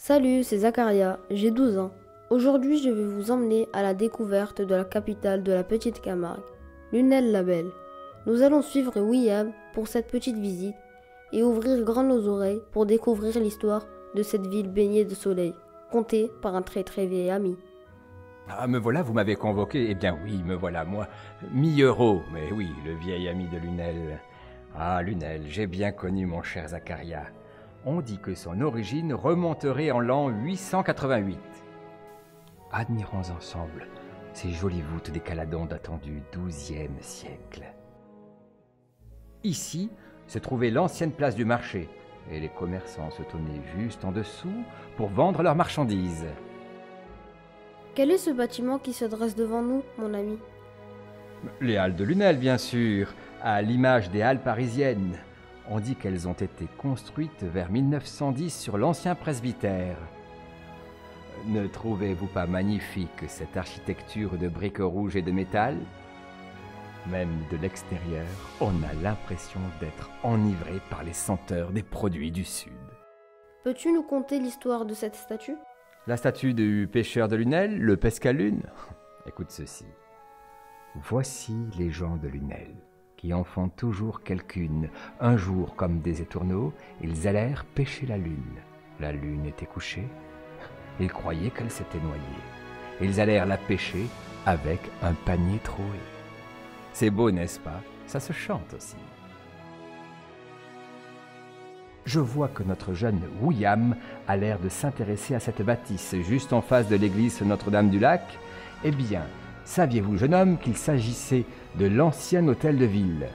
Salut, c'est Zacharia, j'ai 12 ans. Aujourd'hui, je vais vous emmener à la découverte de la capitale de la Petite Camargue, Lunel-la-Belle. Nous allons suivre William pour cette petite visite et ouvrir grand nos oreilles pour découvrir l'histoire de cette ville baignée de soleil, contée par un très vieil ami. Ah, me voilà, vous m'avez convoqué. Eh bien oui, me voilà, moi, mi-euro, mais oui, le vieil ami de Lunel. Ah, Lunel, j'ai bien connu mon cher Zacharia. On dit que son origine remonterait en l'an 888. Admirons ensemble ces jolies voûtes des Caladons datant du XIIe siècle. Ici se trouvait l'ancienne place du marché, et les commerçants se tenaient juste en dessous pour vendre leurs marchandises. Quel est ce bâtiment qui se dresse devant nous, mon ami? Les halles de Lunel, bien sûr, à l'image des halles parisiennes. On dit qu'elles ont été construites vers 1910 sur l'ancien presbytère. Ne trouvez-vous pas magnifique cette architecture de briques rouges et de métal? Même de l'extérieur, on a l'impression d'être enivré par les senteurs des produits du Sud. Peux-tu nous conter l'histoire de cette statue? La statue du pêcheur de Lunel, le pescalune? Écoute ceci. Voici les gens de Lunel, qui en font toujours quelqu'une. Un jour, comme des étourneaux, ils allèrent pêcher la lune. La lune était couchée. Ils croyaient qu'elle s'était noyée. Ils allèrent la pêcher avec un panier troué. C'est beau, n'est-ce pas? Ça se chante aussi. Je vois que notre jeune William a l'air de s'intéresser à cette bâtisse, juste en face de l'église Notre-Dame-du-Lac. Eh bien, saviez-vous, jeune homme, qu'il s'agissait de l'ancien hôtel de ville?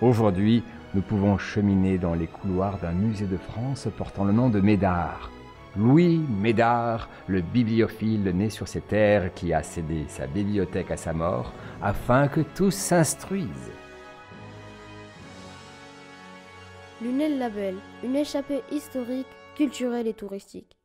Aujourd'hui, nous pouvons cheminer dans les couloirs d'un musée de France portant le nom de Médard. Louis Médard, le bibliophile né sur ces terres qui a cédé sa bibliothèque à sa mort, afin que tous s'instruisent. Lunel-la-Belle, une échappée historique, culturelle et touristique.